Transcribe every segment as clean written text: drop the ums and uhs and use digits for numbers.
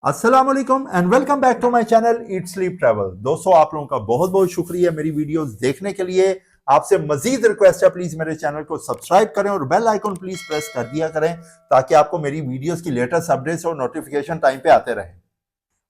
अस्सलाम वालेकुम and welcome back to my channel eat sleep travel. दोस्तों, आप लोगों का बहुत बहुत शुक्रिया मेरी वीडियोस देखने के लिए। आपसे मजीद रिक्वेस्ट है, प्लीज मेरे चैनल को सब्सक्राइब करें और बेल आइकन प्लीज प्रेस कर दिया करें ताकि आपको मेरी वीडियोस की लेटेस्ट अपडेट्स और नोटिफिकेशन टाइम पे आते रहें।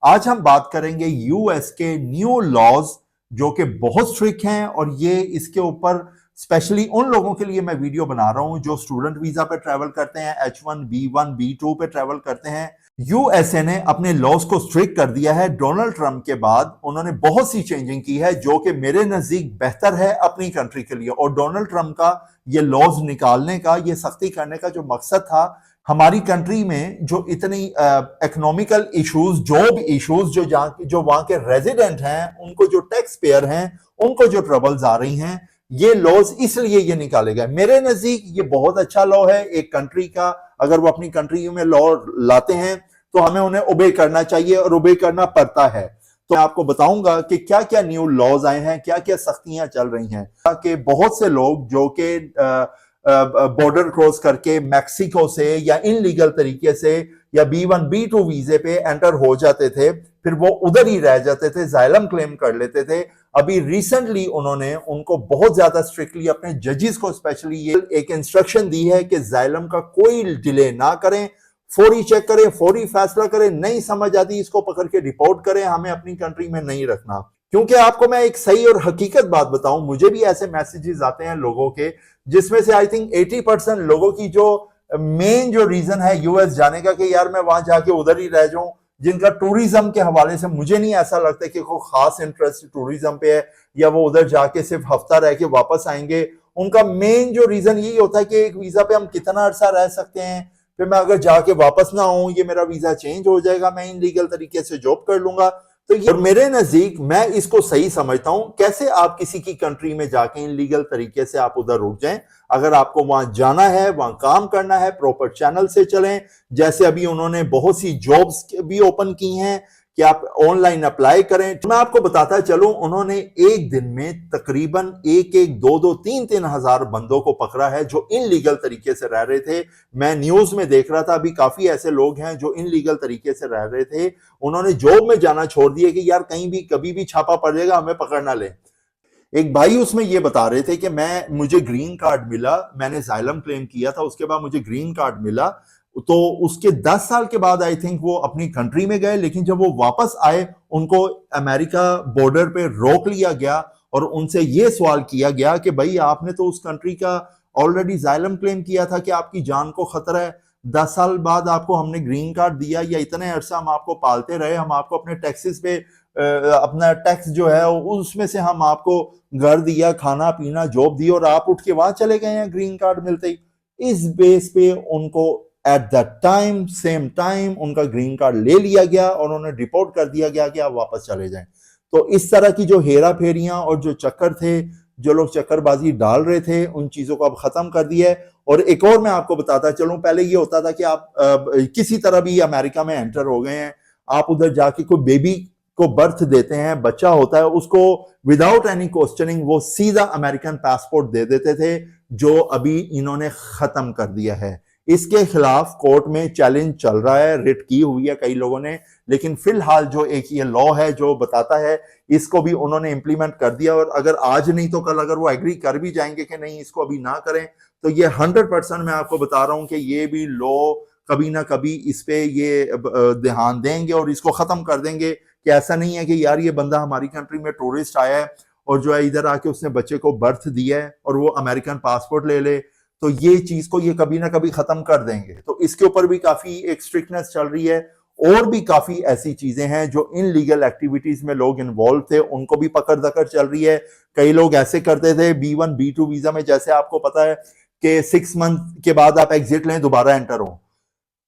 आज हम बात करेंगे यूएस के न्यू लॉज जो कि बहुत स्ट्रिक्ट हैं, और ये इसके ऊपर स्पेशली उन लोगों के लिए मैं वीडियो बना रहा हूं जो स्टूडेंट वीजा पे ट्रैवल करते हैं, H1 B1 B2 पे ट्रैवल करते हैं। यूएसए ने अपने लॉज को स्ट्रिक्ट कर दिया है। डोनाल्ड ट्रंप के बाद उन्होंने बहुत सी चेंजिंग की है जो कि मेरे नजदीक बेहतर है अपनी कंट्री के लिए। और डोनाल्ड ट्रंप का ये लॉज निकालने का, ये सख्ती करने का जो मकसद था, हमारी कंट्री में जो इतनी इकोनॉमिकल इश्यूज, जॉब इश्यूज, जो वहां के रेजिडेंट हैं, उनको जो टैक्स पेयर हैं, उनको जो ट्रबल्स आ रही हैं, ये लॉज इसलिए ये निकाले गए। मेरे नजदीक ये बहुत अच्छा लॉ है। एक कंट्री का अगर वो अपनी कंट्री में लॉ लाते हैं तो हमें उन्हें ओबे करना चाहिए और ओबे करना पड़ता है। तो मैं आपको बताऊंगा कि क्या क्या न्यू लॉज आए हैं, क्या क्या सख्तियां चल रही हैं, ताकि बहुत से लोग जो कि बॉर्डर क्रॉस करके मैक्सिको से या इनलीगल तरीके से या B1 B2 वीजे पे एंटर हो जाते थे, फिर वो उधर ही रह जाते थे, जाइलम क्लेम कर लेते थे। अभी रिसेंटली उन्होंने उनको बहुत ज्यादा स्ट्रिक्टली अपने जजेस को स्पेशली ये एक इंस्ट्रक्शन दी है कि जाइलम का कोई डिले ना करें, फौरी चेक करें, फौरी फैसला करें, नहीं समझ आती इसको पकड़ के रिपोर्ट करें, हमें अपनी कंट्री में नहीं रखना। क्योंकि आपको मैं एक सही और हकीकत बात बताऊं, मुझे भी ऐसे मैसेजेस आते हैं लोगों के, जिसमें से आई थिंक 80% लोगों की जो मेन जो रीजन है यूएस जाने का कि यार मैं वहां जाके उधर ही रह जाऊं, जिनका टूरिज्म के हवाले से मुझे नहीं ऐसा लगता कि कोई खास इंटरेस्ट टूरिज्म पे है या वो उधर जाके सिर्फ हफ्ता रह के वापस आएंगे। उनका मेन जो रीजन यही होता है कि एक वीजा पे हम कितना अरसा रह सकते हैं, फिर मैं अगर जाके वापस ना आऊं, ये मेरा वीजा चेंज हो जाएगा, मैं इनलीगल तरीके से जॉब कर लूंगा। तो ये, और मेरे नजदीक मैं इसको सही समझता हूं। कैसे आप किसी की कंट्री में जाके इनलीगल तरीके से आप उधर रुक जाएं? अगर आपको वहां जाना है, वहां काम करना है, प्रॉपर चैनल से चलें। जैसे अभी उन्होंने बहुत सी जॉब्स भी ओपन की हैं कि आप ऑनलाइन अप्लाई करें। मैं आपको बताता चलूं, उन्होंने एक दिन में तकरीबन एक एक दो दो तीन तीन हजार बंदों को पकड़ा है जो इनलीगल तरीके से रह रहे थे। मैं न्यूज में देख रहा था, अभी काफी ऐसे लोग हैं जो इनलीगल तरीके से रह रहे थे। उन्होंने जॉब में जाना छोड़ दिया कि यार कहीं भी कभी भी छापा पड़ जाएगा, हमें पकड़ ना ले। एक भाई उसमें ये बता रहे थे कि मुझे ग्रीन कार्ड मिला, मैंने जाइलम क्लेम किया था, उसके बाद मुझे ग्रीन कार्ड मिला, तो उसके 10 साल के बाद आई थिंक वो अपनी कंट्री में गए, लेकिन जब वो वापस आए उनको अमेरिका बॉर्डर पे रोक लिया गया और उनसे ये सवाल किया गया कि भाई आपने तो उस कंट्री का ऑलरेडी जाइलम क्लेम किया था कि आपकी जान को खतरा है, 10 साल बाद आपको हमने ग्रीन कार्ड दिया, या इतने अरसा हम आपको पालते रहे, हम आपको अपने टैक्सेस पे अपना टैक्स जो है उसमें से हम आपको घर दिया, खाना पीना, जॉब दी, और आप उठ के वहां चले गए हैं ग्रीन कार्ड मिलते ही। इस बेस पे उनको at that time, same time, उनका ग्रीन कार्ड ले लिया गया और उन्हें रिपोर्ट कर दिया गया कि आप वापस चले जाएं। तो इस तरह की जो हेरा फेरियां और जो चक्कर थे, जो लोग चक्करबाजी डाल रहे थे, उन चीजों को अब खत्म कर दिया है। और एक और मैं आपको बताता चलूं, पहले ये होता था कि आप किसी तरह भी अमेरिका में एंटर हो गए हैं, आप उधर जाके कोई बेबी को बर्थ देते हैं, बच्चा होता है, उसको विदाउट एनी क्वेश्चनिंग वो सीधा अमेरिकन पासपोर्ट दे देते थे, जो अभी इन्होंने खत्म कर दिया है। इसके खिलाफ कोर्ट में चैलेंज चल रहा है, रिट की हुई है कई लोगों ने, लेकिन फिलहाल जो एक ये लॉ है जो बताता है, इसको भी उन्होंने इंप्लीमेंट कर दिया। और अगर आज नहीं तो कल अगर वो एग्री कर भी जाएंगे कि नहीं इसको अभी ना करें, तो ये 100% मैं आपको बता रहा हूं कि ये भी लॉ कभी ना कभी इस पे ये ध्यान देंगे और इसको खत्म कर देंगे। कि ऐसा नहीं है कि यार ये बंदा हमारी कंट्री में टूरिस्ट आया है और जो है इधर आके उसने बच्चे को बर्थ दिया है और वो अमेरिकन पासपोर्ट ले ले, तो ये चीज को ये कभी ना कभी खत्म कर देंगे। तो इसके ऊपर भी काफी एक स्ट्रिक्टनेस चल रही है। और भी काफी ऐसी चीजें हैं जो इन लीगल एक्टिविटीज में लोग इन्वॉल्व थे, उनको भी पकड़ दकड़ चल रही है। कई लोग ऐसे करते थे B1 B2 वीजा में, जैसे आपको पता है कि 6 मंथ के बाद आप एग्जिट लें, दोबारा एंटर हो।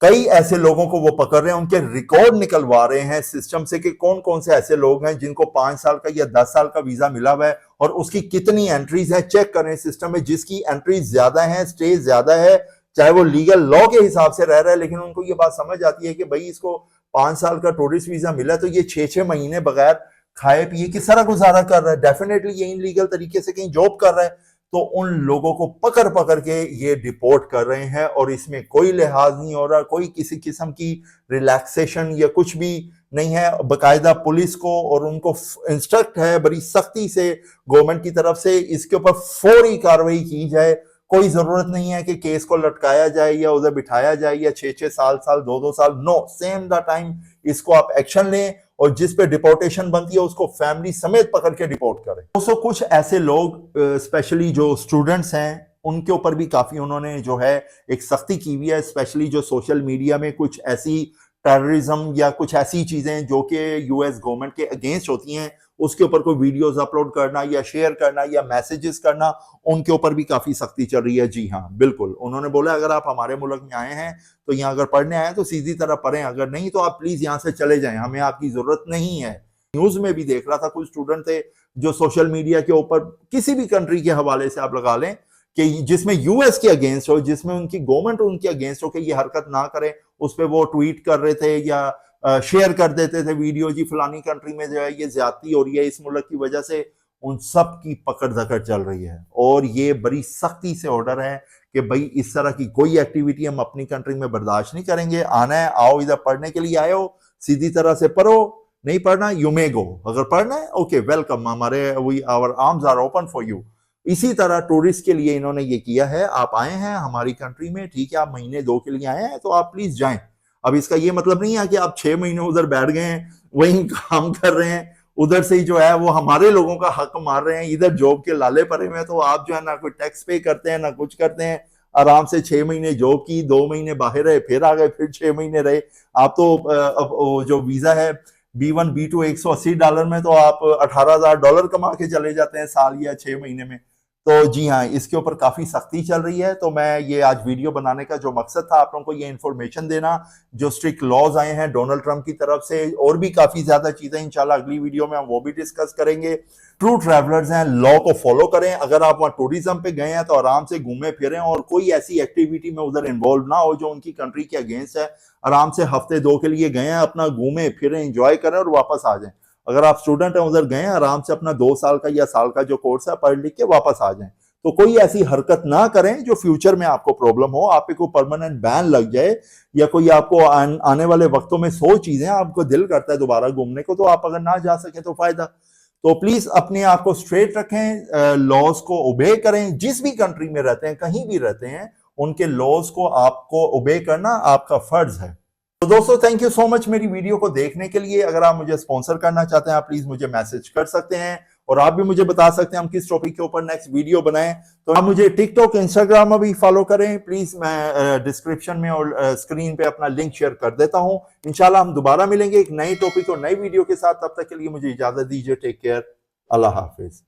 कई ऐसे लोगों को वो पकड़ रहे हैं, उनके रिकॉर्ड निकलवा रहे हैं सिस्टम से कि कौन कौन से ऐसे लोग हैं जिनको 5 साल का या 10 साल का वीजा मिला हुआ है और उसकी कितनी एंट्रीज है। चेक करें सिस्टम में, जिसकी एंट्रीज ज्यादा है, स्टे ज्यादा है, चाहे वो लीगल लॉ के हिसाब से रह रहा है, लेकिन उनको ये बात समझ आती है कि भाई इसको 5 साल का टूरिस्ट वीजा मिला, तो ये 6-6 महीने बगैर खाए पिए किस तरह गुजारा कर रहा है, डेफिनेटली ये इनलीगल तरीके से कहीं जॉब कर रहा है। तो उन लोगों को पकड़ पकड़ के ये डिपोर्ट कर रहे हैं और इसमें कोई लिहाज नहीं हो रहा, कोई किसी किस्म की रिलैक्सेशन या कुछ भी नहीं है। बकायदा पुलिस को और उनको इंस्ट्रक्ट है बड़ी सख्ती से गवर्नमेंट की तरफ से इसके ऊपर फौरी कार्रवाई की जाए। कोई जरूरत नहीं है कि केस को लटकाया जाए या उधर बिठाया जाए या 6-6 साल 2-2 साल, नो, सेम द टाइम इसको आप एक्शन लें और जिस पे डिपोर्टेशन बनती है उसको फैमिली समेत पकड़ के डिपोर्ट करें। दोस्तों कुछ ऐसे लोग स्पेशली जो स्टूडेंट्स हैं उनके ऊपर भी काफी उन्होंने जो है एक सख्ती की हुई है, स्पेशली जो सोशल मीडिया में कुछ ऐसी टेररिज्म या कुछ ऐसी चीजें जो कि यूएस गवर्नमेंट के अगेंस्ट होती हैं उसके ऊपर कोई वीडियोस अपलोड करना या शेयर करना या मैसेजेस करना, उनके ऊपर भी काफी सख्ती चल रही है। जी हाँ, बिल्कुल, उन्होंने बोला अगर आप हमारे मुल्क में आए हैं तो यहाँ अगर पढ़ने आए तो सीधी तरह पढ़ें, अगर नहीं तो आप प्लीज यहाँ से चले जाएं, हमें आपकी जरूरत नहीं है। न्यूज में भी देख रहा था कुछ स्टूडेंट थे जो सोशल मीडिया के ऊपर किसी भी कंट्री के हवाले से आप लगा लें कि जिसमें यूएस के अगेंस्ट हो, जिसमें उनकी गवर्नमेंट उनके अगेंस्ट हो कि ये हरकत ना करें, उस पर वो ट्वीट कर रहे थे या शेयर कर देते थे वीडियो, जी फलानी कंट्री में जो है ये ज्यादती हो रही है इस मुल्क की वजह से, उन सब की पकड़ धकड़ चल रही है। और ये बड़ी सख्ती से ऑर्डर है कि भाई इस तरह की कोई एक्टिविटी हम अपनी कंट्री में बर्दाश्त नहीं करेंगे। आना है, आओ, इधर पढ़ने के लिए आए हो, सीधी तरह से पढ़ो, नहीं पढ़ना यू मे गो, अगर पढ़ना है ओके वेलकम, हमारे our arms are open for you. इसी तरह टूरिस्ट के लिए इन्होंने ये किया है, आप आए हैं हमारी कंट्री में, ठीक है, आप महीने 2 के लिए आए हैं तो आप प्लीज जाएं। अब इसका ये मतलब नहीं है कि आप 6 महीने उधर बैठ गए हैं, वहीं काम कर रहे हैं, उधर से ही जो है वो हमारे लोगों का हक मार रहे हैं, इधर जॉब के लाले पड़े हुए हैं, तो आप जो है ना कोई टैक्स पे करते हैं ना कुछ करते हैं, आराम से 6 महीने जॉब की, 2 महीने बाहर रहे, फिर आ गए, फिर 6 महीने रहे। आप तो जो वीजा है B1 B2 $180 में तो आप $18,000 कमा के चले जाते हैं साल या 6 महीने में। तो जी हाँ, इसके ऊपर काफी सख्ती चल रही है। तो मैं ये आज वीडियो बनाने का जो मकसद था आप लोगों को ये इन्फॉर्मेशन देना, जो स्ट्रिक्ट लॉज आए हैं डोनाल्ड ट्रंप की तरफ से, और भी काफी ज्यादा चीजें इंशाल्लाह अगली वीडियो में हम वो भी डिस्कस करेंगे। ट्रू ट्रैवलर्स हैं, लॉ को फॉलो करें, अगर आप वहाँ टूरिज्म पे गए हैं तो आराम से घूमे फिरें और कोई ऐसी एक्टिविटी में उधर इन्वॉल्व ना हो जो उनकी कंट्री के अगेंस्ट है। आराम से हफ्ते 2 के लिए गए हैं, अपना घूमे फिरें, एंजॉय करें और वापस आ जाएं। अगर आप स्टूडेंट हैं उधर गए हैं, आराम से अपना 2 साल का या साल का जो कोर्स है पढ़ लिख के वापस आ जाएं। तो कोई ऐसी हरकत ना करें जो फ्यूचर में आपको प्रॉब्लम हो, आप पे कोई परमानेंट बैन लग जाए या कोई आपको आने वाले वक्तों में 100 चीजें आपको दिल करता है दोबारा घूमने को, तो आप अगर ना जा सके तो फायदा। तो प्लीज अपने आप को स्ट्रेट रखें, लॉज को ओबे करें, जिस भी कंट्री में रहते हैं, कहीं भी रहते हैं, उनके लॉज को आपको ओबे करना आपका फर्ज है। तो दोस्तों थैंक यू सो मच मेरी वीडियो को देखने के लिए। अगर आप मुझे स्पॉन्सर करना चाहते हैं आप प्लीज मुझे मैसेज कर सकते हैं और आप भी मुझे बता सकते हैं हम किस टॉपिक के ऊपर नेक्स्ट वीडियो बनाएं। तो आप मुझे टिकटॉक इंस्टाग्राम में भी फॉलो करें प्लीज, मैं डिस्क्रिप्शन में और स्क्रीन पे अपना लिंक शेयर कर देता हूं। इंशाल्लाह हम दोबारा मिलेंगे एक नई टॉपिक और नई वीडियो के साथ, तब तक के लिए मुझे इजाजत दीजिए। टेक केयर, अल्लाह हाफिज।